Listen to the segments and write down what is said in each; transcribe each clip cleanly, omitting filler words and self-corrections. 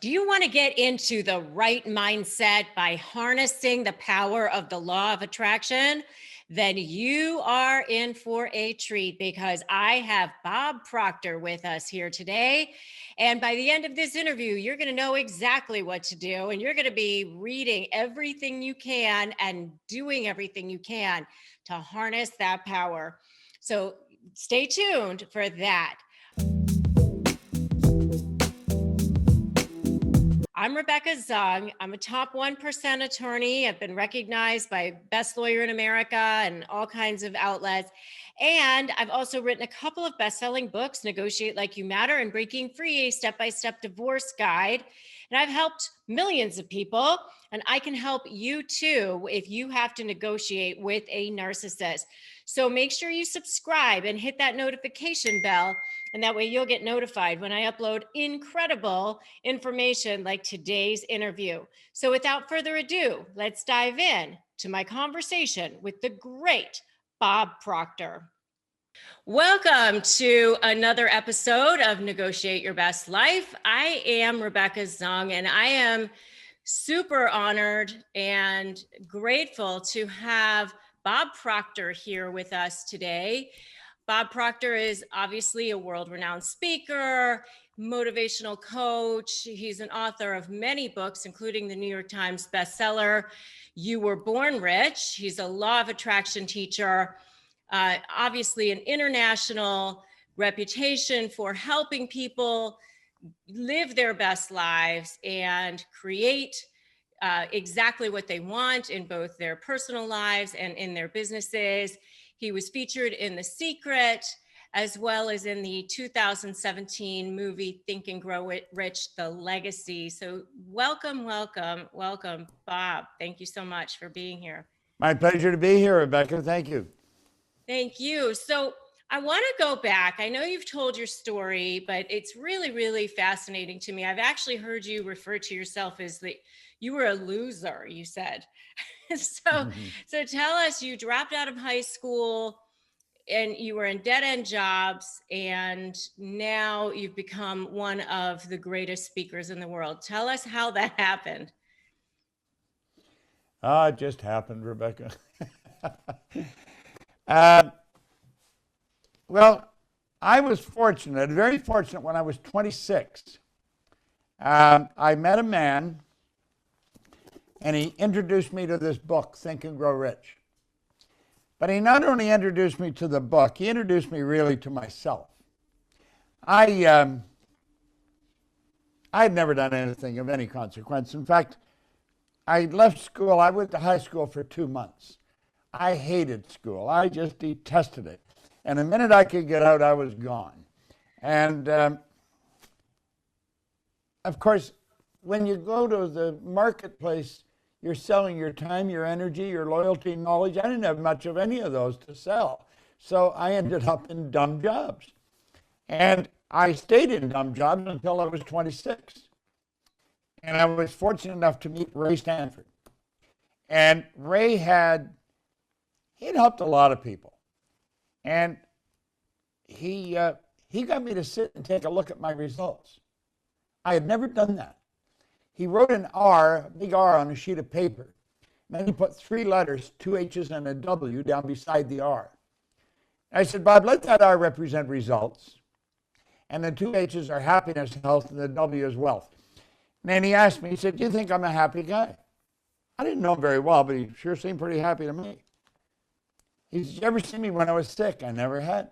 Do you want to get into the right mindset by harnessing the power of the law of attraction? Then you are in for a treat because I have Bob Proctor with us here today. And by the end of this interview, you're going to know exactly what to do. And you're going to be reading everything you can and doing everything you can to harness that power. So stay tuned for that. I'm Rebecca Zung. I'm a top 1% attorney. I've been recognized by Best Lawyer in America and all kinds of outlets. And I've also written a couple of best-selling books, Negotiate Like You Matter and Breaking Free, a step-by-step divorce guide. And I've helped millions of people, and I can help you too if you have to negotiate with a narcissist. So make sure you subscribe and hit that notification bell, and that way you'll get notified when I upload incredible information like today's interview. So without further ado, let's dive in to my conversation with the great Bob Proctor. Welcome to another episode of Negotiate Your Best Life. I am Rebecca Zung, and I am super honored and grateful to have Bob Proctor here with us today. Bob Proctor is obviously a world-renowned speaker, motivational coach. He's an author of many books, including the New York Times bestseller, You Were Born Rich. He's a law of attraction teacher, obviously an international reputation for helping people live their best lives and create exactly what they want in both their personal lives and in their businesses. He was featured in The Secret, as well as in the 2017 movie Think and Grow Rich, The Legacy. So welcome, Bob. Thank you so much for being here. My pleasure to be here, Rebecca. Thank you. Thank you. So I want to go back. I know you've told your story, but it's really, really fascinating to me. I've actually heard you refer to yourself as you were a loser, you said. So tell us, you dropped out of high school and you were in dead-end jobs, and now you've become one of the greatest speakers in the world. Tell us how that happened. It just happened, Rebecca. Well, I was fortunate, very fortunate when I was 26. I met a man, and he introduced me to this book, Think and Grow Rich. But he not only introduced me to the book, he introduced me really to myself. I had never done anything of any consequence. In fact, I left school. I went to high school for 2 months. I hated school. I just detested it. And the minute I could get out, I was gone. And of course, when you go to the marketplace, you're selling your time, your energy, your loyalty, knowledge. I didn't have much of any of those to sell. So I ended up in dumb jobs. And I stayed in dumb jobs until I was 26. And I was fortunate enough to meet Ray Stanford. And Ray he'd helped a lot of people. And he got me to sit and take a look at my results. I had never done that. He wrote an R, a big R, on a sheet of paper. And then he put 3 letters, 2 H's and a W, down beside the R. I said, Bob, let that R represent results. And the 2 H's are happiness, health, and the W is wealth. And then he asked me, he said, do you think I'm a happy guy? I didn't know him very well, but he sure seemed pretty happy to me. He said, you ever see me when I was sick? I never had.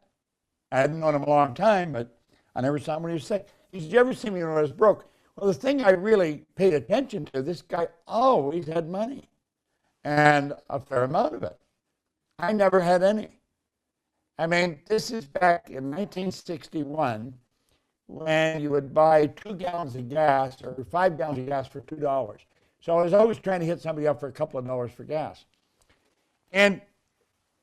I hadn't known him a long time, but I never saw him when he was sick. He said, you ever see me when I was broke? Well, the thing I really paid attention to, this guy always had money, and a fair amount of it. I never had any. I mean, this is back in 1961, when you would buy 2 gallons of gas or 5 gallons of gas for $2. So I was always trying to hit somebody up for a couple of dollars for gas. And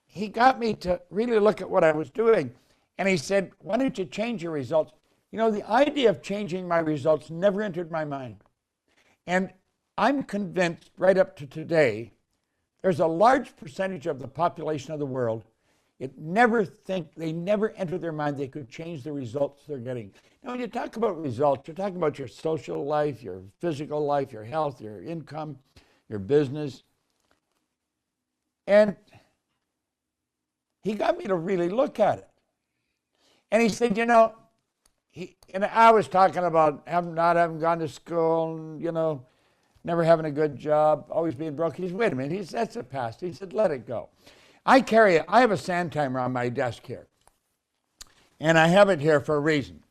he got me to really look at what I was doing. And he said, why don't you change your results? You know, the idea of changing my results never entered my mind. And I'm convinced right up to today, there's a large percentage of the population of the world They never enter their mind they could change the results they're getting. Now, when you talk about results, you're talking about your social life, your physical life, your health, your income, your business. And he got me to really look at it. And he said, and I was talking about not having gone to school, and, never having a good job, always being broke. He said, wait a minute. That's the past. He said, let it go. I have a sand timer on my desk here. And I have it here for a reason.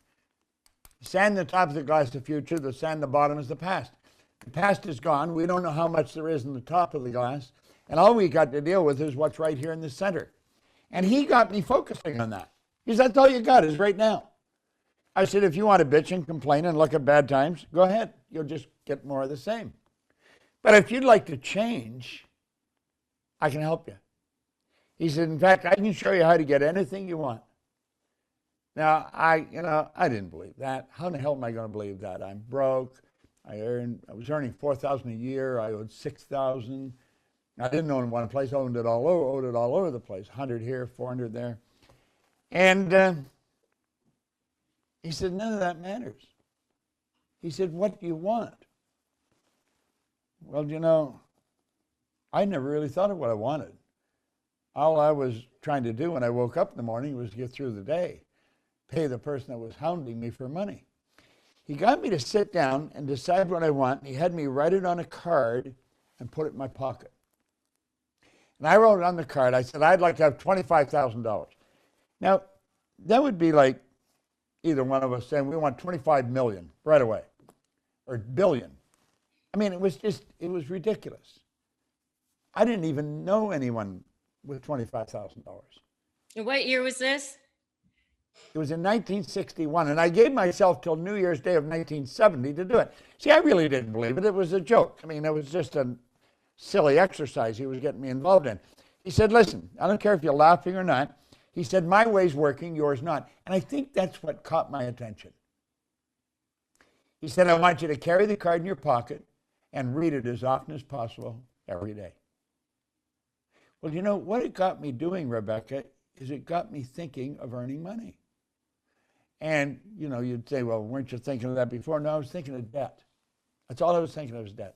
Sand the top of the glass is the future. The sand the bottom is the past. The past is gone. We don't know how much there is in the top of the glass. And all we got to deal with is what's right here in the center. And he got me focusing on that. He said, that's all you got is right now. I said, if you want to bitch and complain and look at bad times, go ahead. You'll just get more of the same. But if you'd like to change, I can help you. He said, in fact, I can show you how to get anything you want. Now, I didn't believe that. How in the hell am I going to believe that? I'm broke. I was earning $4,000 a year. I owed $6,000. I didn't own one place. I owed it all over the place. 100 here, 400 there. And he said, none of that matters. He said, what do you want? Well, I never really thought of what I wanted. All I was trying to do when I woke up in the morning was get through the day, pay the person that was hounding me for money. He got me to sit down and decide what I want. He had me write it on a card and put it in my pocket. And I wrote it on the card. I said, I'd like to have $25,000. Now, that would be like either one of us saying, we want 25 million right away, or billion. I mean, it was ridiculous. I didn't even know anyone with $25,000. And what year was this? It was in 1961, and I gave myself till New Year's Day of 1970 to do it. See, I really didn't believe it. It was a joke. I mean, it was just a silly exercise he was getting me involved in. He said, listen, I don't care if you're laughing or not. He said, my way's working, yours not. And I think that's what caught my attention. He said, I want you to carry the card in your pocket and read it as often as possible every day. Well, what it got me doing, Rebecca, is it got me thinking of earning money. And, you'd say, well, weren't you thinking of that before? No, I was thinking of debt. That's all I was thinking of was debt.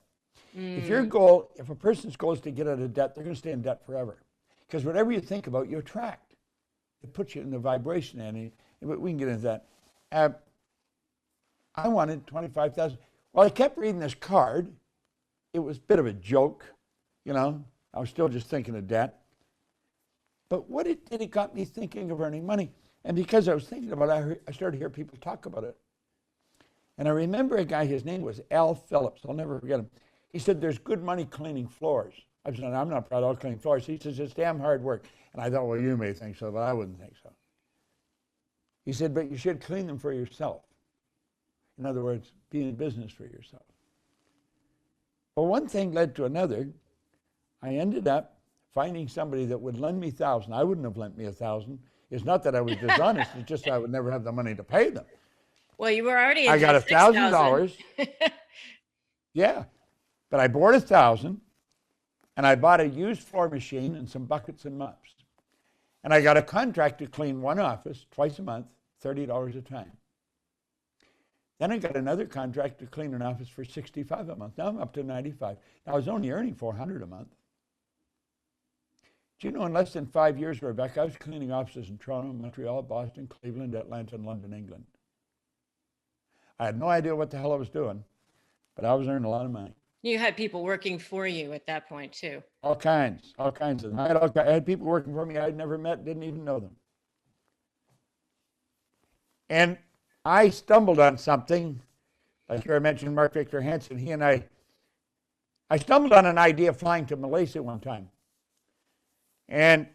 If a person's goal is to get out of debt, they're going to stay in debt forever. Because whatever you think about, you attract. It puts you in the vibration, and we can get into that. I wanted $25,000. Well, I kept reading this card. It was a bit of a joke, I was still just thinking of debt. But what it did, it got me thinking of earning money. And because I was thinking about it, I started to hear people talk about it. And I remember a guy, his name was Al Phillips. I'll never forget him. He said, there's good money cleaning floors. I said, I'm not proud of cleaning floors. He says, it's damn hard work. And I thought, well, you may think so, but I wouldn't think so. He said, but you should clean them for yourself. In other words, be in business for yourself. Well, one thing led to another. I ended up finding somebody that would lend me $1,000. I wouldn't have lent me $1,000. It's not that I was dishonest. It's just I would never have the money to pay them. Well, you were already. I got $1,000. Yeah, but I bought $1,000, and I bought a used floor machine and some buckets and mops, and I got a contract to clean one office twice a month, $30 a time. Then I got another contract to clean an office for $65 a month. Now I'm up to $95. Now I was only earning $400 a month. Do you know, in less than 5 years, Rebecca, I was cleaning offices in Toronto, Montreal, Boston, Cleveland, Atlanta, and London, England. I had no idea what the hell I was doing, but I was earning a lot of money. You had people working for you at that point, too. All kinds of them. I had people working for me I'd never met, didn't even know them. And I stumbled on something, like I mentioned Mark Victor Hansen, he and I stumbled on an idea of flying to Malaysia one time. And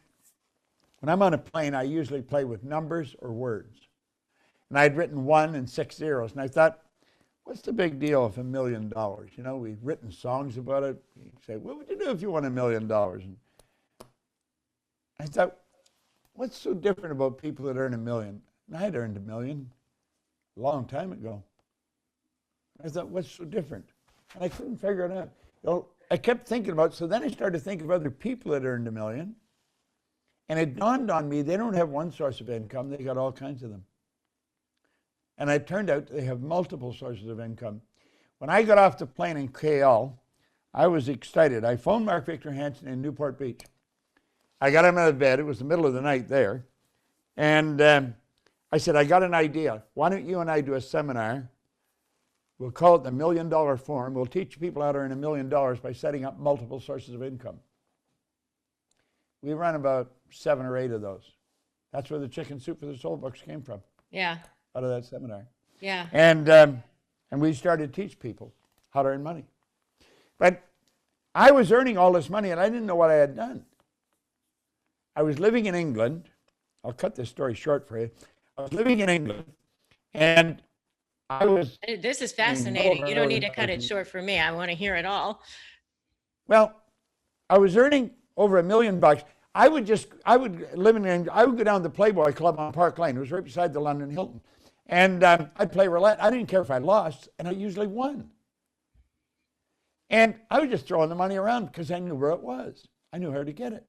when I'm on a plane, I usually play with numbers or words. And I'd written 1 and 6 zeros. And I thought, what's the big deal of $1 million? We've written songs about it. You say, what would you do if you won $1 million? And I thought, what's so different about people that earn $1 million? And I had earned $1 million a long time ago. I thought, what's so different? And I couldn't figure it out. I kept thinking about it. So then I started to think of other people that earned $1 million. And it dawned on me, they don't have one source of income, they got all kinds of them. And it turned out they have multiple sources of income. When I got off the plane in KL, I was excited. I phoned Mark Victor Hansen in Newport Beach. I got him out of bed. It was the middle of the night there. And I said, I got an idea. Why don't you and I do a seminar? We'll call it the $1 Million Forum. We'll teach people how to earn $1 million by setting up multiple sources of income. We run about 7 or 8 of those. That's where the Chicken Soup for the Soul books came from. Yeah. Out of that seminar. Yeah. And we started to teach people how to earn money. But I was earning all this money and I didn't know what I had done. I was living in England. I'll cut this story short for you. I was living in England and I was... This is fascinating. You don't need to cut it short for me. I want to hear it all. Well, I was earning over $1 million. I would live in England. I would go down to the Playboy Club on Park Lane. It was right beside the London Hilton. And I'd play roulette. I didn't care if I lost, and I usually won. And I was just throwing the money around because I knew where it was. I knew how to get it.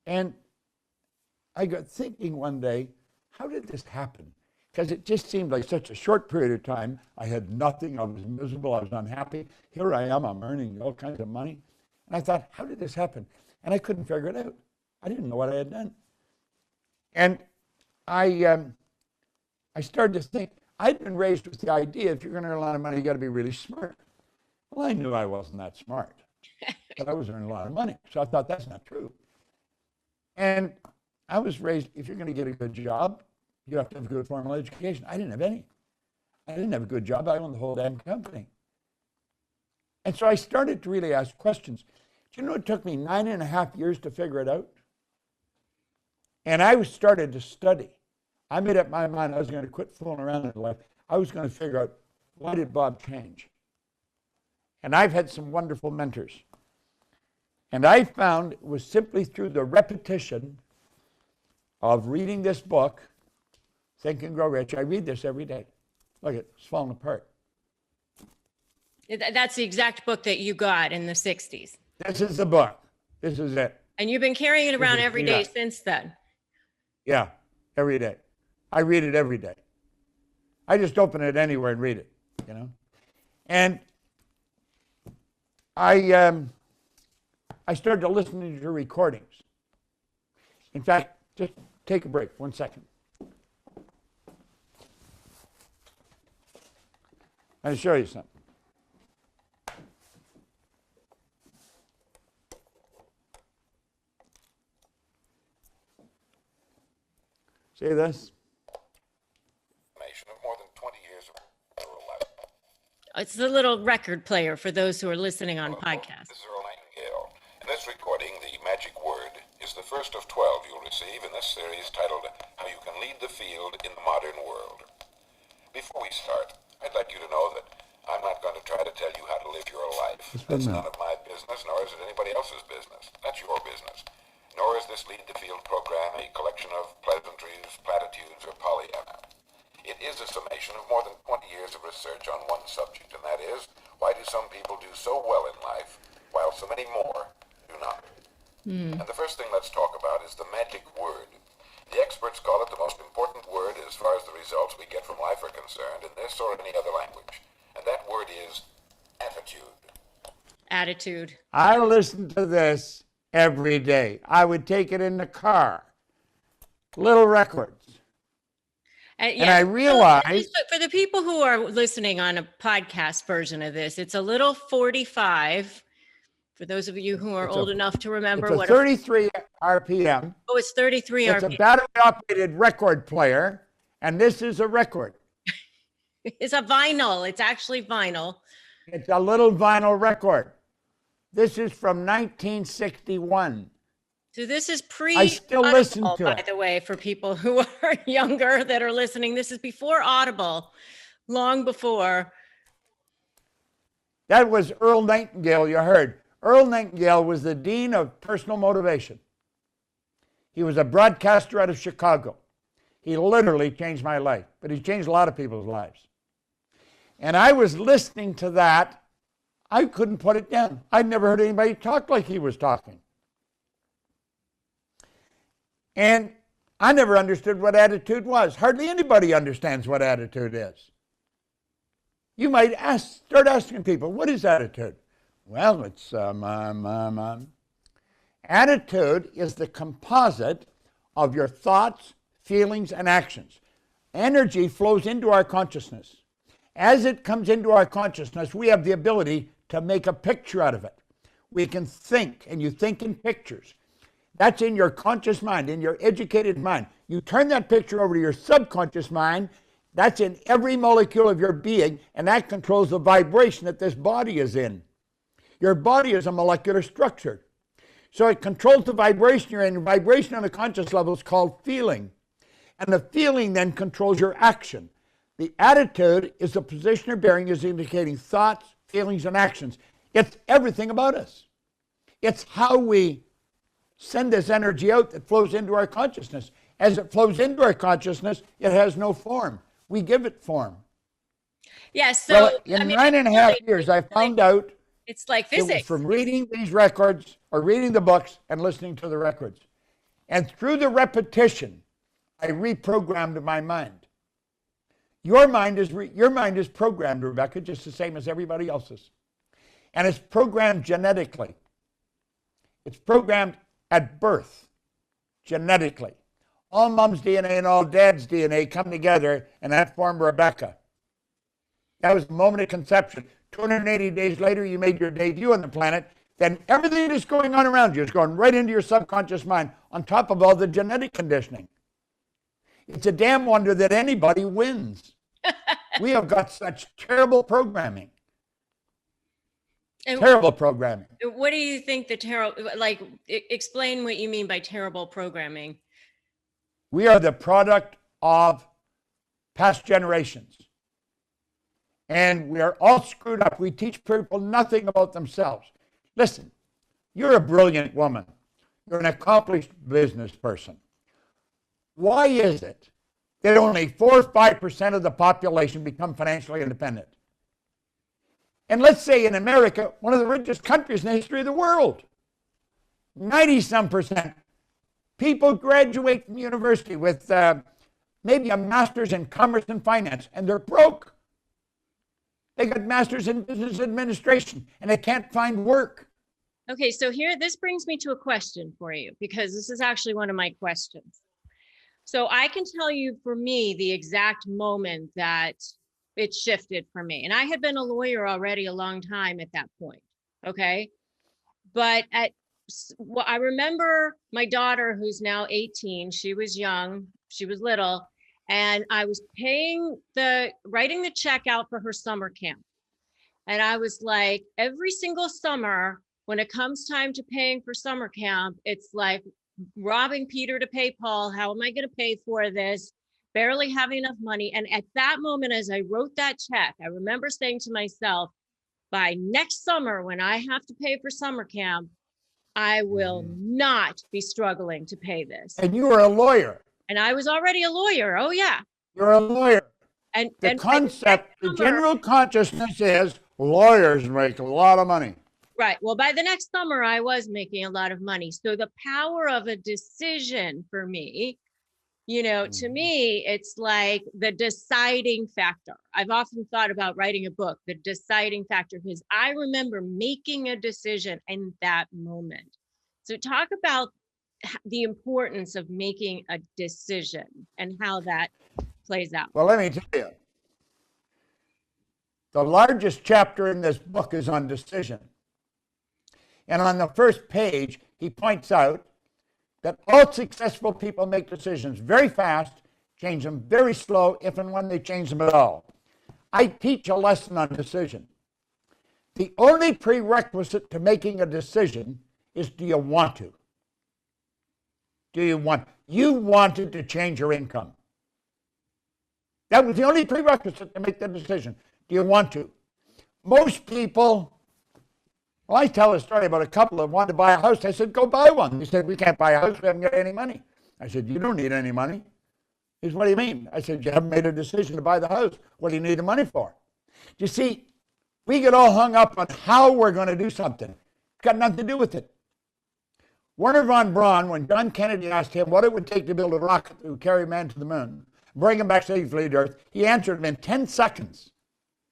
And I got thinking one day, how did this happen? Because it just seemed like such a short period of time. I had nothing. I was miserable. I was unhappy. Here I am. I'm earning all kinds of money. And I thought, how did this happen? And I couldn't figure it out. I didn't know what I had done. And I started to think, I'd been raised with the idea, if you're going to earn a lot of money, you got to be really smart. Well, I knew I wasn't that smart, but I was earning a lot of money. So I thought, that's not true. And I was raised, if you're going to get a good job, you have to have a good formal education. I didn't have any. I didn't have a good job. I owned the whole damn company. And so I started to really ask questions. Do you know it took me 9.5 years to figure it out? And I started to study. I made up my mind I was going to quit fooling around in life. I was going to figure out, why did Bob change? And I've had some wonderful mentors. And I found it was simply through the repetition of reading this book, Think and Grow Rich. I read this every day. Look, it's falling apart. That's the exact book that you got in the 60s. This is the book. This is it. And you've been carrying it around every day since then. Yeah, every day. I read it every day. I just open it anywhere and read it, you know. And I started to listen to your recordings. In fact, just take a break, 1 second. I'm going to show you something. See this? Of more than 20 years of roulette. It's the little record player for those who are listening on podcasts. This is Earl Nightingale. In this recording, the magic word is the first of 12 you'll receive in this series titled How You Can Lead the Field in the Modern World. Before we start, I'd like you to know that I'm not going to try to tell you how to live your life. That's none of my business, nor is it anybody else's business. That's your business. Nor is this Lead the Field program a collection of pleasantries, platitudes, or Pollyanna. It is a summation of more than 20 years of research on one subject, and that is, why do some people do so well in life, while so many more do not? And the first thing let's talk about is the magic word. The experts call it the most important word as far as the results we get from life are concerned in this or any other language. And that word is attitude. Attitude. I listen to this every day. I would take it in the car. Little records. And I realized... For the people who are listening on a podcast version of this, it's a little 45. For those of you who are old enough to remember what... It's a 33 RPM. Oh, it's 33 RPM. It's a battery-operated record player, and this is a record. It's a vinyl. It's actually vinyl. It's a little vinyl record. This is from 1961. So this is I still listen to by the way, for people who are younger that are listening. This is before Audible, long before. That was Earl Nightingale, you heard. Earl Nightingale was the dean of personal motivation. He was a broadcaster out of Chicago. He literally changed my life, but he changed a lot of people's lives. And I was listening to that. I couldn't put it down. I'd never heard anybody talk like he was talking. And I never understood what attitude was. Hardly anybody understands what attitude is. You might start asking people, what is attitude? Well, it's attitude is the composite of your thoughts, feelings, and actions. Energy flows into our consciousness. As it comes into our consciousness, we have the ability to make a picture out of it. We can think, and you think in pictures. That's in your conscious mind, in your educated mind. You turn that picture over to your subconscious mind. That's in every molecule of your being, and that controls the vibration that this body is in. Your body is a molecular structure. So it controls the vibration you're in. Your vibration on a conscious level is called feeling. And the feeling then controls your action. The attitude is the position or bearing is indicating thoughts, feelings, and actions. It's everything about us. It's how we send this energy out that flows into our consciousness. As it flows into our consciousness, it has no form. We give it form. Yes. So well, in 9.5 years, I found out it's like it was physics. from reading these records or reading the books and listening to the records. And through the repetition, I reprogrammed my mind. Your mind is programmed, Rebecca, just the same as everybody else's. And it's programmed genetically. It's programmed at birth, genetically. All mom's DNA and all dad's DNA come together and that formed Rebecca. That was the moment of conception. 280 days later, you made your debut on the planet. Then everything that's going on around you is going right into your subconscious mind on top of all the genetic conditioning. It's a damn wonder that anybody wins. We have got such terrible programming. Terrible programming. What do you think explain what you mean by terrible programming? We are the product of past generations. And we are all screwed up. We teach people nothing about themselves. Listen, you're a brilliant woman. You're an accomplished business person. Why is it that only 4 or 5% of the population become financially independent? And let's say in America, one of the richest countries in the history of the world, 90-some%, people graduate from university with maybe a master's in commerce and finance, and they're broke. They got masters in business administration, and they can't find work. Okay, so this brings me to a question for you, because this is actually one of my questions. So I can tell you, for me, the exact moment that it shifted for me. And I had been a lawyer already a long time at that point, okay? But I remember my daughter, who's now 18, she was young, she was little, and I was writing the check out for her summer camp. And I was like, every single summer, when it comes time to paying for summer camp, it's like robbing Peter to pay Paul. How am I going to pay for this? Barely having enough money. And at that moment, as I wrote that check, I remember saying to myself, by next summer, when I have to pay for summer camp, I will not be struggling to pay this. And you were a lawyer. And I was already a lawyer. Oh, yeah. You're a lawyer. And the general consciousness is lawyers make a lot of money. Right. Well, by the next summer, I was making a lot of money. So the power of a decision for me, to me, it's like the deciding factor. I've often thought about writing a book, the deciding factor, because I remember making a decision in that moment. So talk about the importance of making a decision and how that plays out. Well, let me tell you, the largest chapter in this book is on decision. And on the first page, he points out that all successful people make decisions very fast, change them very slow, if and when they change them at all. I teach a lesson on decision. The only prerequisite to making a decision is, do you want to? Do you want? You wanted to change your income. That was the only prerequisite to make the decision. Do you want to? Most people, well, I tell a story about a couple that wanted to buy a house. I said, go buy one. They said, we can't buy a house. We haven't got any money. I said, you don't need any money. He said, what do you mean? I said, you haven't made a decision to buy the house. What do you need the money for? You see, we get all hung up on how we're going to do something. It's got nothing to do with it. Werner von Braun, when John Kennedy asked him what it would take to build a rocket that would carry man to the moon, bring him back safely to Earth, he answered him in 10 seconds.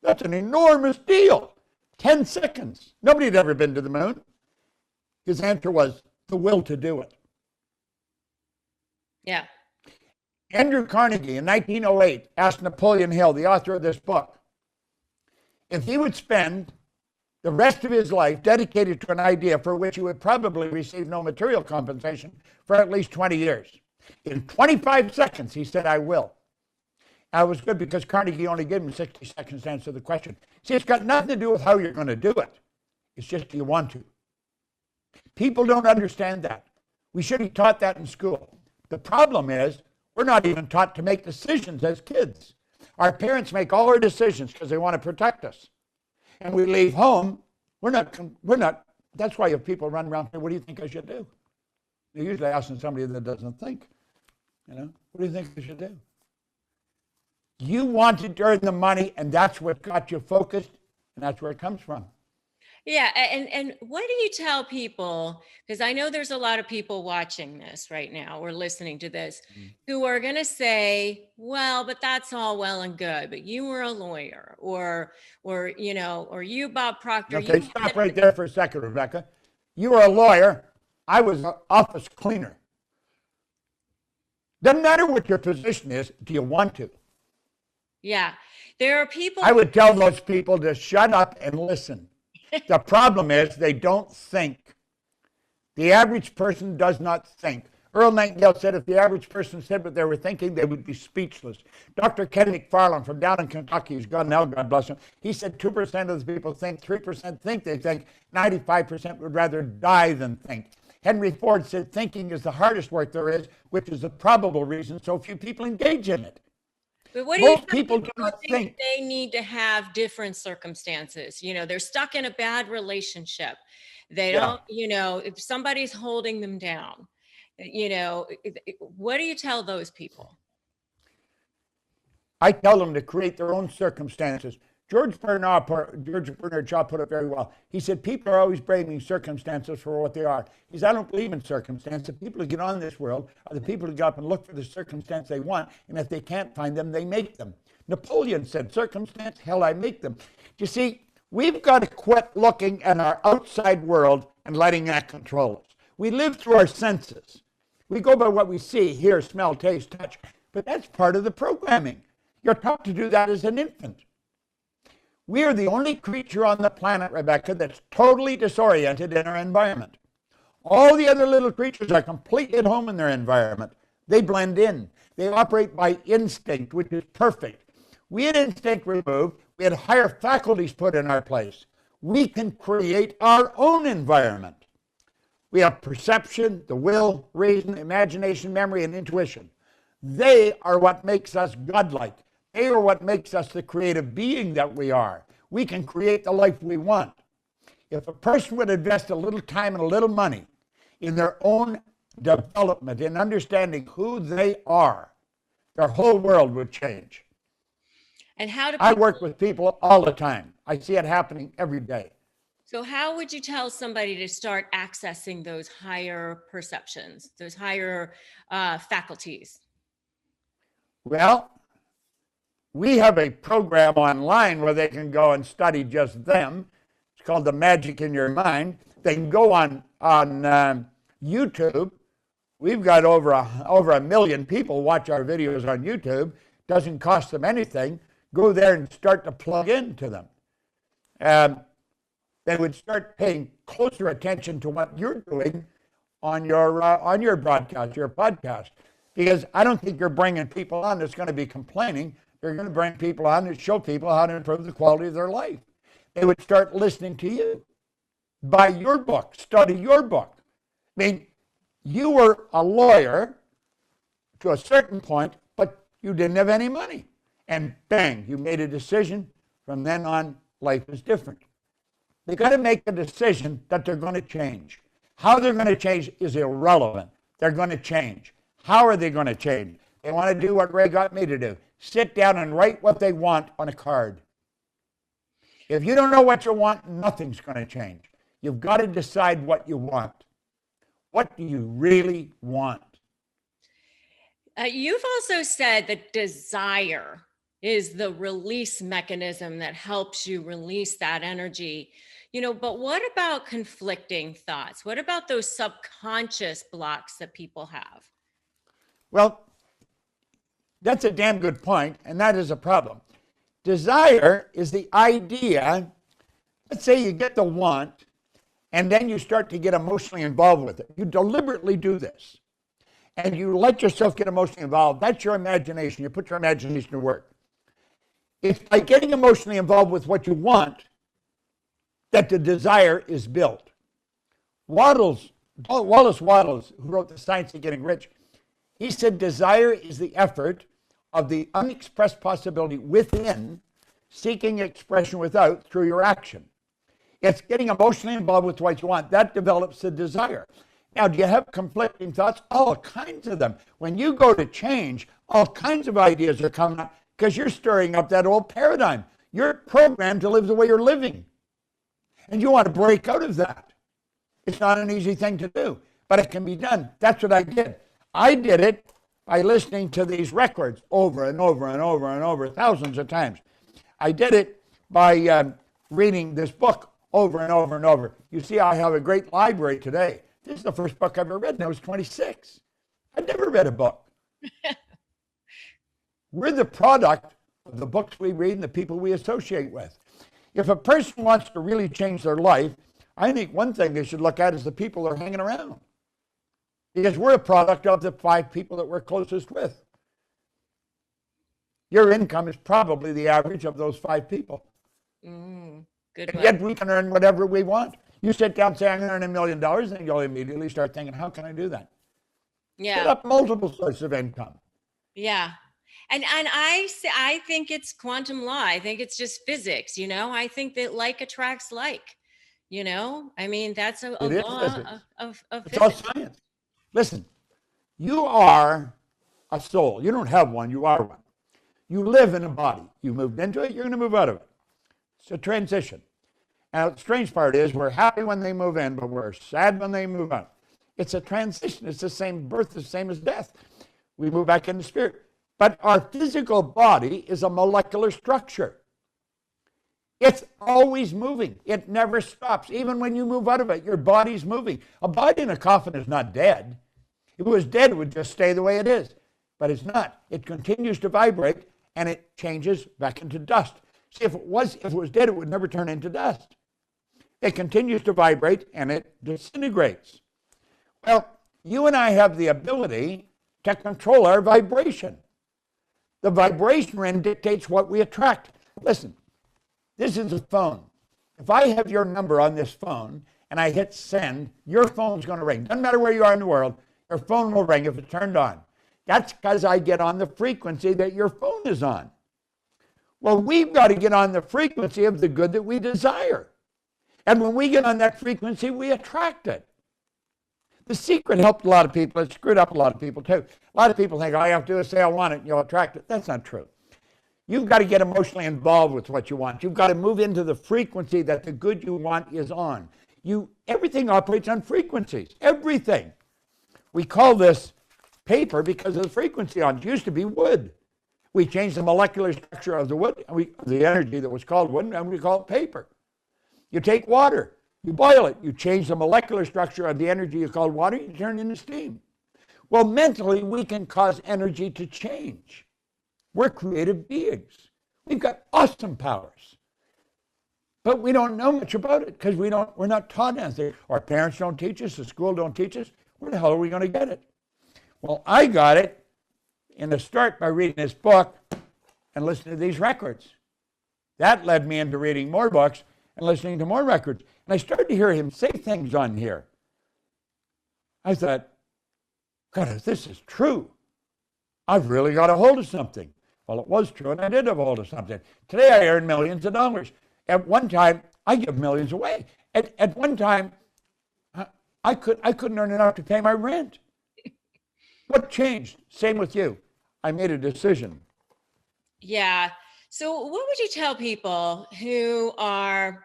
That's an enormous deal. 10 seconds. Nobody had ever been to the moon. His answer was the will to do it. Yeah. Andrew Carnegie in 1908 asked Napoleon Hill, the author of this book, if he would spend the rest of his life dedicated to an idea for which he would probably receive no material compensation for at least 20 years. In 25 seconds, he said, I will. And it was good because Carnegie only gave him 60 seconds to answer the question. See, it's got nothing to do with how you're going to do it. It's just, do you want to? People don't understand that. We should be taught that in school. The problem is, we're not even taught to make decisions as kids. Our parents make all our decisions because they want to protect us. And we leave home, we're not, that's why if people run around and say, what do you think I should do? They're usually asking somebody that doesn't think, what do you think I should do? You wanted to earn the money, and that's what got you focused, and that's where it comes from. Yeah. And what do you tell people? Because I know there's a lot of people watching this right now or listening to this who are going to say, well, but that's all well and good, but you were a lawyer or you, Bob Proctor. Okay, stop right there for a second, Rebecca. You were a lawyer. I was an office cleaner. Doesn't matter what your position is. Do you want to? Yeah. There are people. I would tell those people to shut up and listen. The problem is they don't think. The average person does not think. Earl Nightingale said if the average person said what they were thinking, they would be speechless. Dr. Ken McFarland from down in Kentucky, who's gone now, God bless him, he said 2% of the people think, 3% think they think, 95% would rather die than think. Henry Ford said thinking is the hardest work there is, which is the probable reason so few people engage in it. But what do Most you people do not think they need to have different circumstances? They're stuck in a bad relationship. They don't, if somebody's holding them down, what do you tell those people? I tell them to create their own circumstances. George Bernard Shaw put it very well. He said, people are always blaming circumstances for what they are. He said, I don't believe in circumstance. The people who get on this world are the people who get up and look for the circumstance they want, and if they can't find them, they make them. Napoleon said, circumstance, hell, I make them. You see, we've got to quit looking at our outside world and letting that control us. We live through our senses. We go by what we see, hear, smell, taste, touch, but that's part of the programming. You're taught to do that as an infant. We are the only creature on the planet, Rebecca, that's totally disoriented in our environment. All the other little creatures are completely at home in their environment. They blend in. They operate by instinct, which is perfect. We had instinct removed. We had higher faculties put in our place. We can create our own environment. We have perception, the will, reason, imagination, memory, and intuition. They are what makes us godlike. They are what makes us the creative being that we are. We can create the life we want. If a person would invest a little time and a little money in their own development, in understanding who they are, their whole world would change. And how do I work with people all the time. I see it happening every day. So how would you tell somebody to start accessing those higher perceptions, those higher faculties? Well, we have a program online where they can go and study just them. It's called The Magic in Your Mind. They can go on YouTube. We've got over a million people watch our videos on YouTube. Doesn't cost them anything. Go there and start to plug into them. They would start paying closer attention to what you're doing on your broadcast, your podcast, because I don't think you're bringing people on that's going to be complaining. You're going to bring people on and show people how to improve the quality of their life. They would start listening to you. Buy your book. Study your book. I mean, you were a lawyer to a certain point, but you didn't have any money. And bang, you made a decision. From then on, life is different. They got to make a decision that they're going to change. How they're going to change is irrelevant. They're going to change. How are they going to change? They want to do what Ray got me to do. Sit down and write what they want on a card. If you don't know what you want, nothing's going to change. You've got to decide what you want. What do you really want? You've also said that desire is the release mechanism that helps you release that energy. But what about conflicting thoughts? What about those subconscious blocks that people have? Well, that's a damn good point, and that is a problem. Desire is the idea. Let's say you get the want, and then you start to get emotionally involved with it. You deliberately do this, and you let yourself get emotionally involved. That's your imagination. You put your imagination to work. It's by getting emotionally involved with what you want that the desire is built. Wallace Wattles, who wrote The Science of Getting Rich, he said desire is the effort of the unexpressed possibility within, seeking expression without through your action. It's getting emotionally involved with what you want. That develops the desire. Now, do you have conflicting thoughts? All kinds of them. When you go to change, all kinds of ideas are coming up because you're stirring up that old paradigm. You're programmed to live the way you're living. And you want to break out of that. It's not an easy thing to do, but it can be done. That's what I did. I did it by listening to these records over and over and over and over, thousands of times. I did it by reading this book over and over and over. You see, I have a great library today. This is the first book I've ever read, and I was 26. I'd never read a book. We're the product of the books we read and the people we associate with. If a person wants to really change their life, I think one thing they should look at is the people they're hanging around. Because we're a product of the 5 people that we're closest with. Your income is probably the average of those 5 people. Good And one. yet we can earn whatever we want. You sit down and say, I'm going to earn $1 million, and you'll immediately start thinking, how can I do that? Yeah. Set up multiple sources of income. Yeah. And I think it's quantum law. I think it's just physics, I think that like attracts like, I mean, that's a It is law physics. of It's all physics. science. Listen, you are a soul. You don't have one, you are one. You live in a body. You moved into it, you're going to move out of it. It's a transition. Now, the strange part is we're happy when they move in, but we're sad when they move out. It's a transition. It's the same birth, the same as death. We move back into spirit. But our physical body is a molecular structure. It's always moving. It never stops. Even when you move out of it, your body's moving. A body in a coffin is not dead. If it was dead, it would just stay the way it is. But it's not. It continues to vibrate, and it changes back into dust. See, if it was dead, it would never turn into dust. It continues to vibrate, and it disintegrates. Well, you and I have the ability to control our vibration. The vibration ring dictates what we attract. Listen, this is a phone. If I have your number on this phone and I hit send, your phone's going to ring. Doesn't matter where you are in the world, your phone will ring if it's turned on. That's because I get on the frequency that your phone is on. Well, we've got to get on the frequency of the good that we desire. And when we get on that frequency, we attract it. The secret helped a lot of people. It screwed up a lot of people too. A lot of people think all you have to do is say, I want it, and you'll attract it. That's not true. You've got to get emotionally involved with what you want. You've got to move into the frequency that the good you want is on. Everything operates on frequencies. Everything. We call this paper because of the frequency on it. It used to be wood. We changed the molecular structure of the wood, the energy that was called wood, and we call it paper. You take water. You boil it, you change the molecular structure of the energy you call water, you turn it into steam. Well, mentally, we can cause energy to change. We're creative beings. We've got awesome powers. But we don't know much about it because we're not taught anything. Our parents don't teach us, the school don't teach us. Where the hell are we going to get it? Well, I got it in the start by reading this book and listening to these records. That led me into reading more books and listening to more records. And I started to hear him say things on here. I thought, God, if this is true, I've really got a hold of something. Well, it was true, and I did have a hold of something. Today, I earn millions of dollars. At one time, I give millions away. At one time, I couldn't earn enough to pay my rent. What changed? Same with you. I made a decision. Yeah. So what would you tell people who are,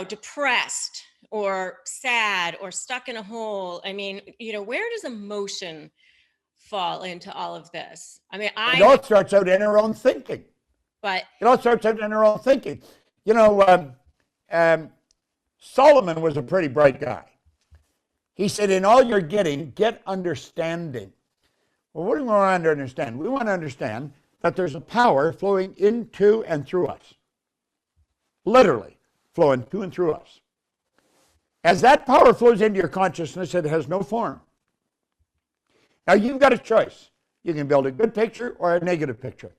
depressed or sad or stuck in a hole. I mean, where does emotion fall into all of this? I mean, It all starts out in our own thinking. but It all starts out in our own thinking. You know, Solomon was a pretty bright guy. He said, in all you're getting, get understanding. Well, what do we want to understand? We want to understand that there's a power flowing into and through us. Literally flowing to and through us. As that power flows into your consciousness, it has no form. Now, you've got a choice. You can build a good picture or a negative picture.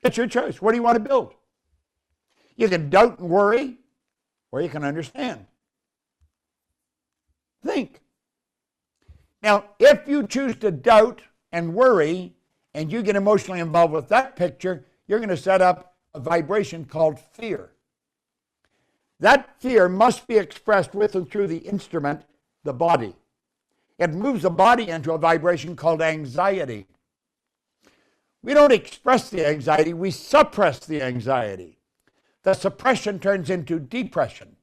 It's your choice. What do you want to build? You can doubt and worry, or you can understand. Think. Now, if you choose to doubt and worry, and you get emotionally involved with that picture, you're going to set up a vibration called fear. That fear must be expressed with and through the instrument, the body. It moves the body into a vibration called anxiety. We don't express the anxiety, we suppress the anxiety. The suppression turns into depression.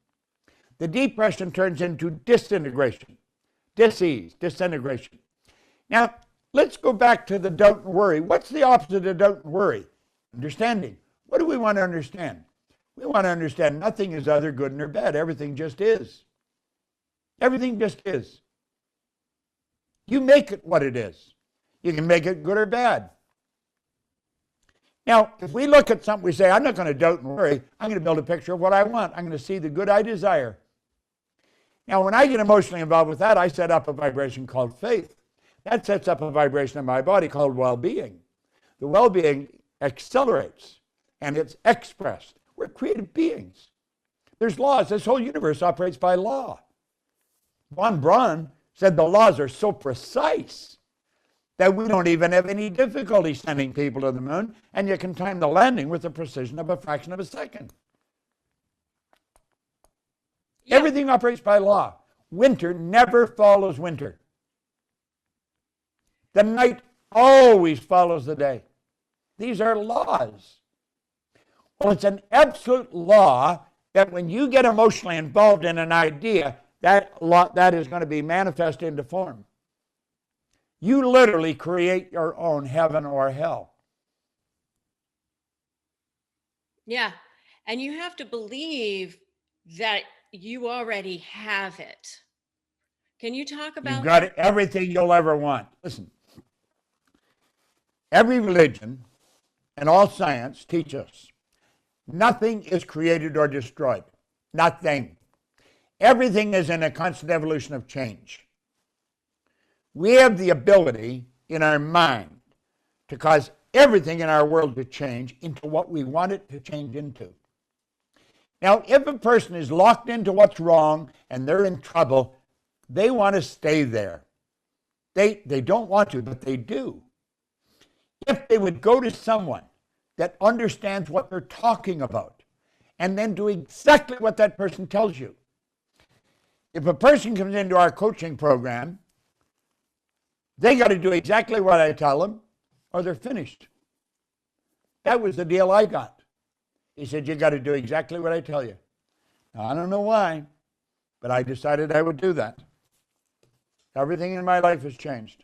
The depression turns into disintegration, dis-ease, disintegration. Now, let's go back to the doubt and worry. What's the opposite of doubt and worry? Understanding. What do we want to understand? We want to understand nothing is either good nor bad. Everything just is. Everything just is. You make it what it is. You can make it good or bad. Now, if we look at something, we say, I'm not going to doubt and worry. I'm going to build a picture of what I want. I'm going to see the good I desire. Now, when I get emotionally involved with that, I set up a vibration called faith. That sets up a vibration in my body called well-being. The well-being accelerates, and it's expressed. We're creative beings. There's laws. This whole universe operates by law. Von Braun said the laws are so precise that we don't even have any difficulty sending people to the moon, and you can time the landing with the precision of a fraction of a second. Yep. Everything operates by law. Winter never follows winter. The night always follows the day. These are laws. Well, it's an absolute law that when you get emotionally involved in an idea, that is going to be manifest into form. You literally create your own heaven or hell. Yeah. And you have to believe that you already have it. Can you talk about You've got everything you'll ever want. Listen, every religion and all science teach us nothing is created or destroyed. Nothing. Everything is in a constant evolution of change. We have the ability in our mind to cause everything in our world to change into what we want it to change into. Now, if a person is locked into what's wrong and they're in trouble, they want to stay there. They don't want to, but they do. If they would go to someone that understands what they're talking about and then do exactly what that person tells you. If a person comes into our coaching program, they got to do exactly what I tell them or they're finished. That was the deal I got. He said, you got to do exactly what I tell you. Now, I don't know why, but I decided I would do that. Everything in my life has changed.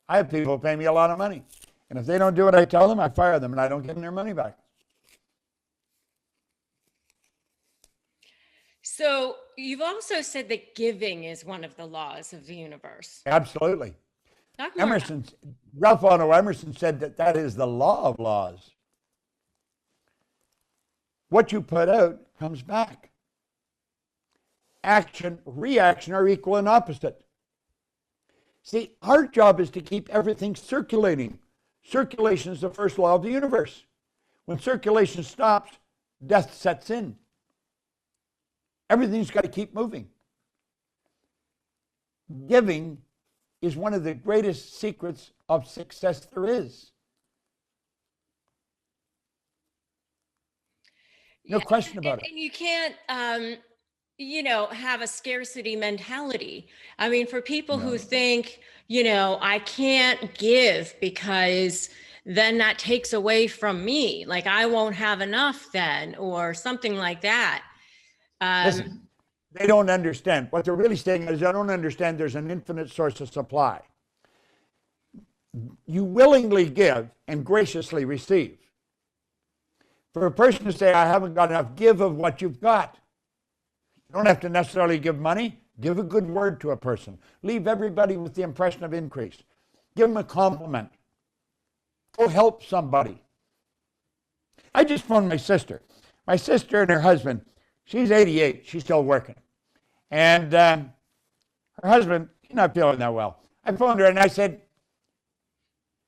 I have people pay me a lot of money. And if they don't do what I tell them, I fire them and I don't give them their money back. So you've also said that giving is one of the laws of the universe. Absolutely. Ralph Waldo Emerson said that is the law of laws. What you put out comes back. Action, reaction are equal and opposite. See, our job is to keep everything circulating. Circulation is the first law of the universe. When circulation stops, death sets in. Everything's got to keep moving. Giving is one of the greatest secrets of success there is. No question about it. And you can't, have a scarcity mentality. I mean, for people who think, I can't give because then that takes away from me. Like I won't have enough then, or something like that. Listen, They don't understand. What they're really saying is, I don't understand there's an infinite source of supply. You willingly give and graciously receive. For a person to say, I haven't got enough, give of what you've got. You don't have to necessarily give money. Give a good word to a person. Leave everybody with the impression of increase. Give them a compliment. Go help somebody. I just phoned my sister. My sister and her husband, she's 88. She's still working. And her husband, he's not feeling that well. I phoned her and I said,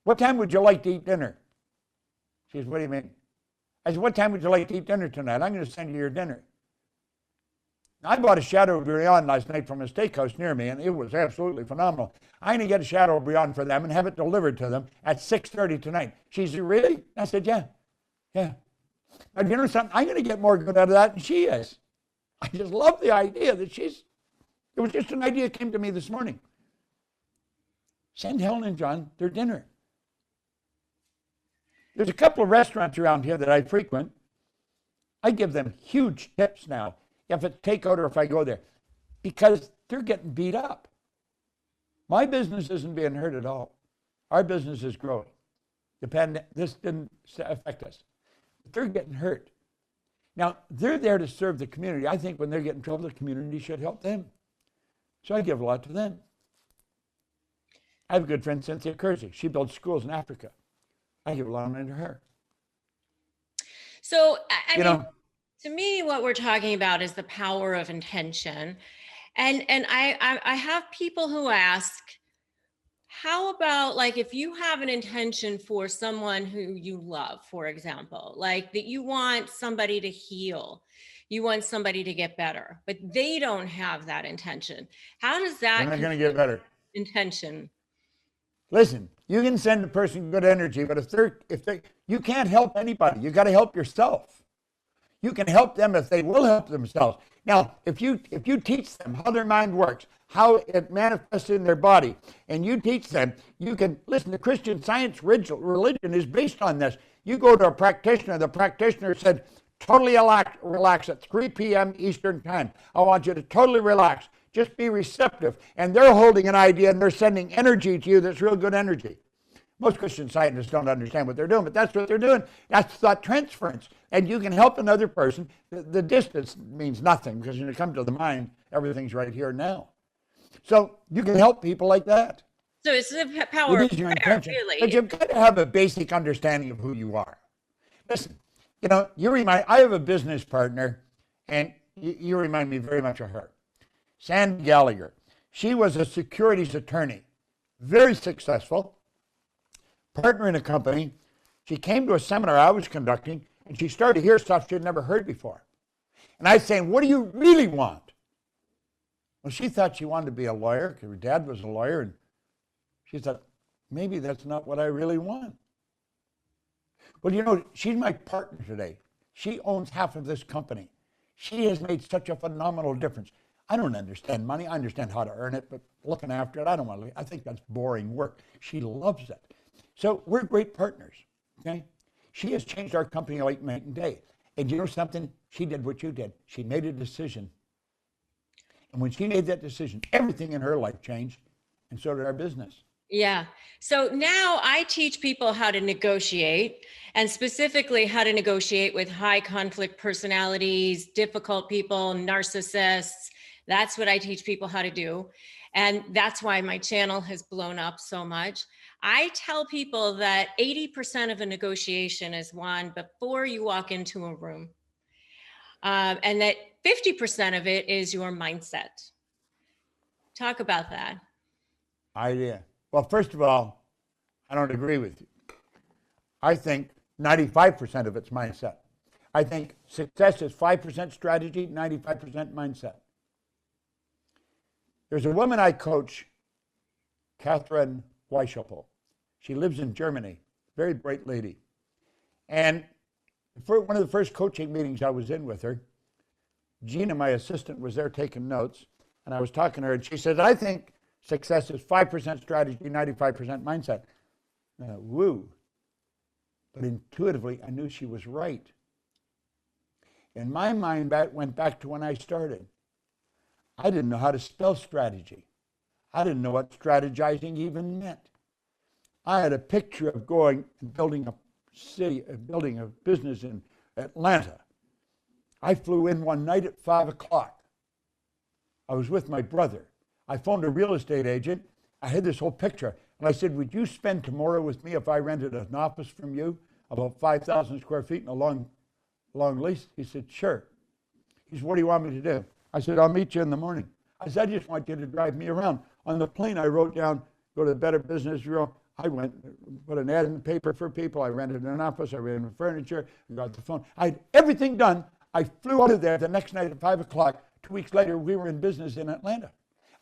what time would you like to eat dinner? She says, what do you mean? I said, what time would you like to eat dinner tonight? I'm going to send you your dinner. I bought a Shadow Briand last night from a steakhouse near me, and it was absolutely phenomenal. I'm going to get a Shadow Briand for them and have it delivered to them at 6:30 tonight. She said, really? I said, yeah. And you know something? I'm going to get more good out of that than she is. I just love the idea that it was just an idea that came to me this morning. Send Helen and John their dinner. There's a couple of restaurants around here that I frequent. I give them huge tips now, if it's takeout or if I go there, because they're getting beat up. My business isn't being hurt at all. Our business is growing. This didn't affect us. But they're getting hurt. Now, they're there to serve the community. I think when they get in trouble, the community should help them. So I give a lot to them. I have a good friend, Cynthia Kersey. She builds schools in Africa. I give a lot of money to her. So, I mean, to me, what we're talking about is the power of intention. And I have people who ask, how about, like, if you have an intention for someone who you love, for example, like that you want somebody to heal, you want somebody to get better, but they don't have that intention. How does that— They're not going to get better. Intention. Listen, you can send a person good energy, but you can't help anybody. You got to help yourself. You can help them if they will help themselves. Now, if you teach them how their mind works, how it manifests in their body, and you teach them, you can listen. The Christian Science religion is based on this. You go to a practitioner. The practitioner said, totally relax at 3 p.m. Eastern time. I want you to totally relax. Just be receptive. And they're holding an idea and they're sending energy to you that's real good energy. Most Christian Scientists don't understand what they're doing, but that's what they're doing. That's thought transference. And you can help another person. The distance means nothing, because when it comes to the mind, everything's right here now. So you can help people like that. So it's the power of prayer, really. But you've got to have a basic understanding of who you are. Listen, I have a business partner, and you remind me very much of her. Sandy Gallagher. She was a securities attorney, very successful, partner in a company. She came to a seminar I was conducting, and she started to hear stuff she had never heard before. And I was saying, what do you really want? Well, she thought she wanted to be a lawyer, because her dad was a lawyer, and she thought, maybe that's not what I really want. Well, she's my partner today. She owns half of this company. She has made such a phenomenal difference. I don't understand money. I understand how to earn it, but looking after it, I think that's boring work. She loves it. So we're great partners, okay? She has changed our company like night and day. And you know something? She did what you did. She made a decision. And when she made that decision, everything in her life changed, and so did our business. Yeah. So now I teach people how to negotiate, and specifically how to negotiate with high conflict personalities, difficult people, narcissists. That's what I teach people how to do. And that's why my channel has blown up so much. I tell people that 80% of a negotiation is won before you walk into a room. And that 50% of it is your mindset. Talk about that. Idea. Well, first of all, I don't agree with you. I think 95% of it's mindset. I think success is 5% strategy, 95% mindset. There's a woman I coach, Catherine Weishaupt. She lives in Germany, very bright lady. And for one of the first coaching meetings I was in with her, Gina, my assistant, was there taking notes, and I was talking to her, and she said, I think success is 5% strategy, 95% mindset. Woo. But intuitively, I knew she was right. And my mind went back to when I started. I didn't know how to spell strategy. I didn't know what strategizing even meant. I had a picture of going and building a business in Atlanta. I flew in one night at 5 o'clock. I was with my brother. I phoned a real estate agent. I had this whole picture. And I said, would you spend tomorrow with me if I rented an office from you, about 5,000 square feet in a long lease? He said, sure. He said, what do you want me to do? I said, I'll meet you in the morning. I said, I just want you to drive me around. On the plane, I wrote down, go to the Better Business Bureau. I went, put an ad in the paper for people. I rented an office. I rented furniture. I got the phone. I had everything done. I flew out of there the next night at 5 o'clock. 2 weeks later, we were in business in Atlanta.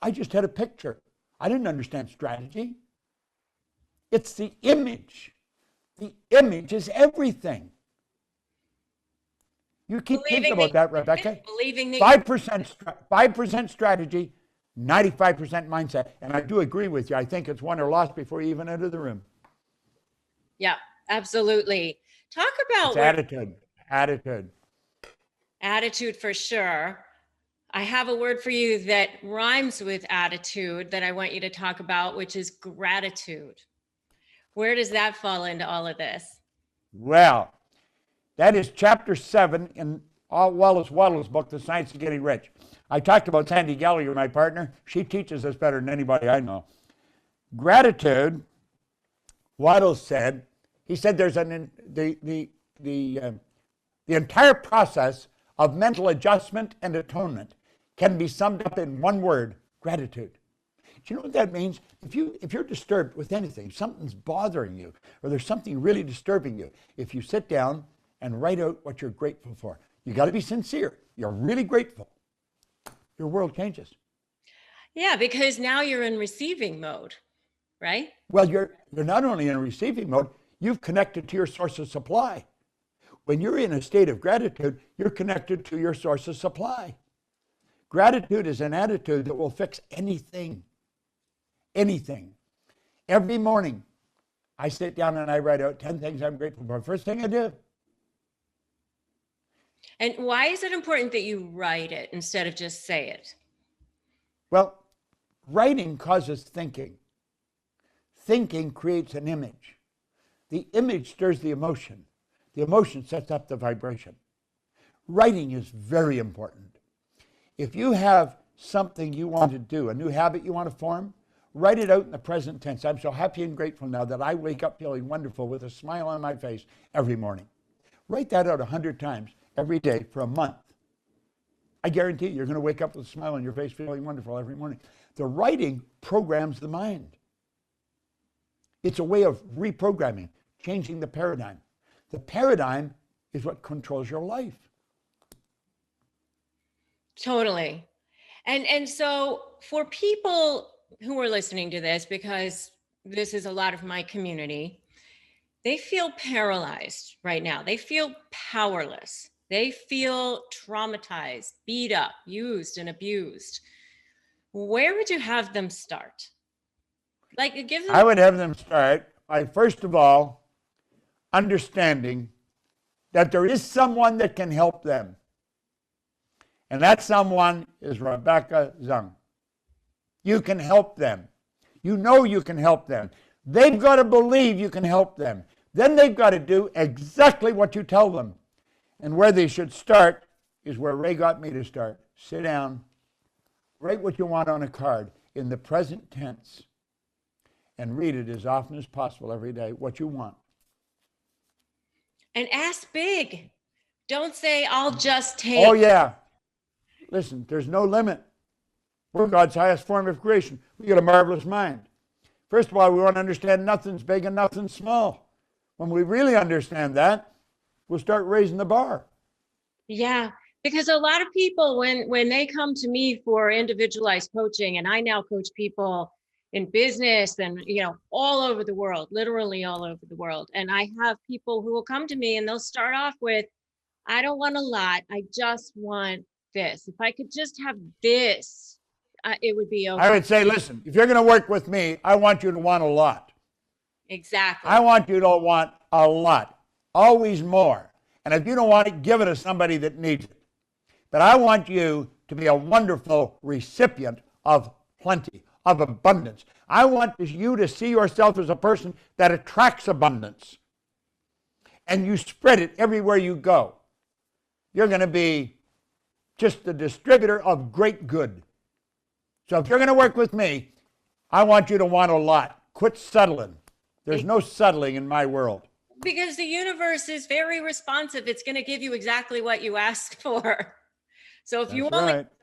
I just had a picture. I didn't understand strategy. It's the image. The image is everything. You keep thinking about that, Rebecca. Believing that 5% strategy, 95% mindset. And I do agree with you. I think it's won or lost before you even enter the room. Yeah, absolutely. Talk about attitude. Attitude for sure. I have a word for you that rhymes with attitude that I want you to talk about, which is gratitude. Where does that fall into all of this? Well, that is chapter 7 in Wallace Wattles' book, The Science of Getting Rich. I talked about Sandy Gallagher, my partner. She teaches us better than anybody I know. Gratitude, Wattles said, he said there's the entire process of mental adjustment and atonement can be summed up in one word: gratitude. Do you know what that means? If you're disturbed with anything, something's bothering you, or there's something really disturbing you, if you sit down and write out what you're grateful for, you got to be sincere. You're really grateful. Your world changes. Yeah, because now you're in receiving mode, right? Well, you're not only in receiving mode, you've connected to your source of supply. When you're in a state of gratitude, you're connected to your source of supply. Gratitude is an attitude that will fix anything. Anything. Every morning, I sit down and I write out 10 things I'm grateful for. First thing I do. And why is it important that you write it instead of just say it? Well, writing causes thinking. Thinking creates an image. The image stirs the emotion. The emotion sets up the vibration. Writing is very important. If you have something you want to do, a new habit you want to form, write it out in the present tense. I'm so happy and grateful now that I wake up feeling wonderful with a smile on my face every morning. Write that out 100 times every day for a month. I guarantee you're going to wake up with a smile on your face feeling wonderful every morning. The writing programs the mind. It's a way of reprogramming, changing the paradigm. The paradigm is what controls your life. Totally. And so for people who are listening to this, because this is a lot of my community, they feel paralyzed right now. They feel powerless. They feel traumatized, beat up, used and abused. Where would you have them start? Like, give them... I would have them start by, first of all, understanding that there is someone that can help them. And that someone is Rebecca Zung. You can help them. You know you can help them. They've got to believe you can help them. Then they've got to do exactly what you tell them. And where they should start is where Ray got me to start. Sit down, write what you want on a card in the present tense, and read it as often as possible every day, what you want. And ask big. Don't say, I'll just take. Oh, yeah. Listen, there's no limit. We're God's highest form of creation. We got a marvelous mind. First of all, we want to understand nothing's big and nothing's small. When we really understand that, we'll start raising the bar. Yeah, because a lot of people, when they come to me for individualized coaching, and I now coach people in business and, all over the world, literally all over the world. And I have people who will come to me and they'll start off with, I don't want a lot. I just want this. If I could just have this, it would be okay. I would say, listen, if you're going to work with me, I want you to want a lot. Exactly. I want you to want a lot, always more. And if you don't want it, give it to somebody that needs it. But I want you to be a wonderful recipient of plenty, of abundance. I want you to see yourself as a person that attracts abundance. And you spread it everywhere you go. You're going to be just the distributor of great good. So if you're going to work with me, I want you to want a lot. Quit settling. There's no settling in my world. Because the universe is very responsive. It's going to give you exactly what you asked for. So if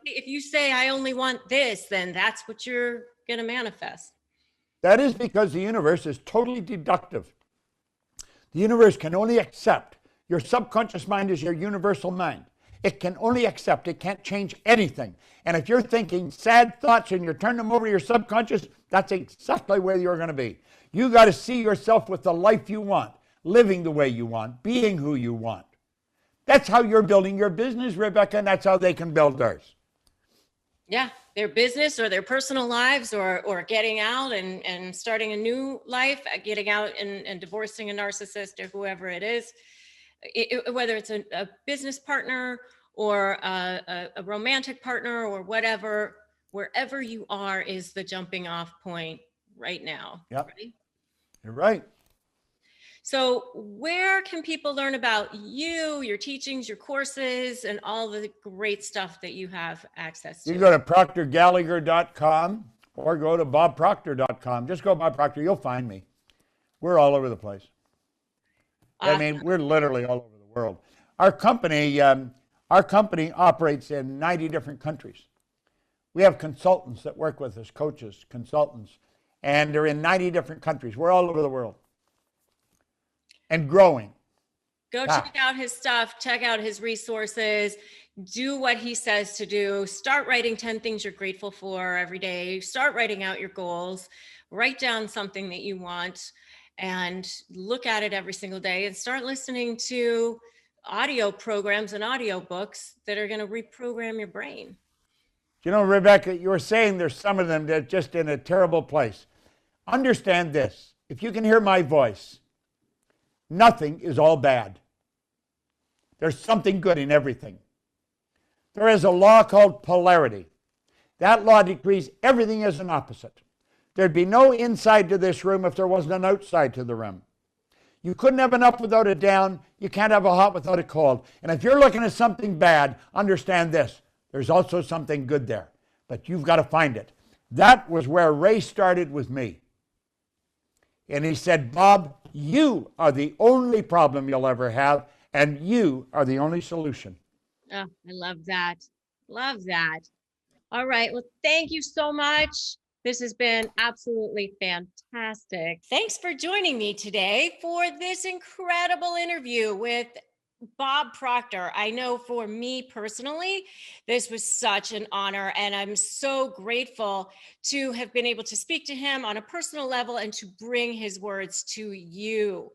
if you say, I only want this, then that's what you're going to manifest. That is because the universe is totally deductive. The universe can only accept. Your subconscious mind is your universal mind. It can only accept. It can't change anything. And if you're thinking sad thoughts and you're turning them over to your subconscious, that's exactly where you're going to be. You got to see yourself with the life you want, living the way you want, being who you want. That's how you're building your business, Rebecca, and that's how they can build theirs. Yeah, their business or their personal lives, or getting out and starting a new life, getting out and divorcing a narcissist or whoever it is, whether it's a business partner or a romantic partner or whatever, wherever you are is the jumping off point right now. Yep. Right? You're right. So where can people learn about you, your teachings, your courses, and all the great stuff that you have access to? You can go to proctorgallagher.com or go to bobproctor.com. Just go Bob Proctor. You'll find me. We're all over the place. I mean, we're literally all over the world. Our company operates in 90 different countries. We have consultants that work with us, coaches, consultants, and they're in 90 different countries. We're all over the world. And growing. Go check out his stuff, check out his resources, do what he says to do. Start writing 10 things you're grateful for every day. Start writing out your goals. Write down something that you want and look at it every single day, and start listening to audio programs and audio books that are going to reprogram your brain. You know, Rebecca, you were saying there's some of them that are just in a terrible place. Understand this. If you can hear my voice, nothing is all bad. There's something good in everything. There is a law called polarity. That law decrees everything is an opposite. There'd be no inside to this room if there wasn't an outside to the room. You couldn't have an up without a down. You can't have a hot without a cold. And if you're looking at something bad, understand this. There's also something good there. But you've got to find it. That was where Ray started with me. And he said, Bob, you are the only problem you'll ever have, and you are the only solution. Oh, I love that. Love that. All right. Well, thank you so much. This has been absolutely fantastic. Thanks for joining me today for this incredible interview with Bob Proctor. I know for me personally, this was such an honor, and I'm so grateful to have been able to speak to him on a personal level and to bring his words to you.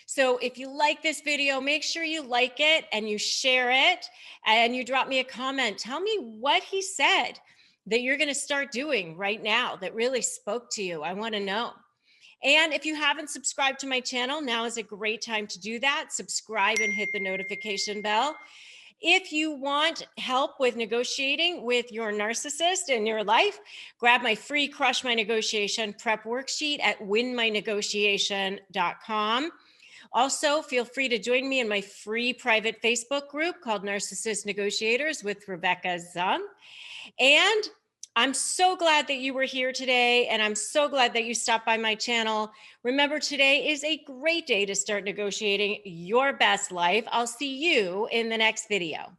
So if you like this video, make sure you like it and you share it and you drop me a comment. Tell me what he said that you're going to start doing right now that really spoke to you. I want to know. And if you haven't subscribed to my channel, now is a great time to do that. Subscribe and hit the notification bell. If you want help with negotiating with your narcissist in your life, grab my free Crush My Negotiation prep worksheet at winmynegotiation.com. Also, feel free to join me in my free private Facebook group called Narcissist Negotiators with Rebecca Zung. And I'm so glad that you were here today, and I'm so glad that you stopped by my channel. Remember, today is a great day to start negotiating your best life. I'll see you in the next video.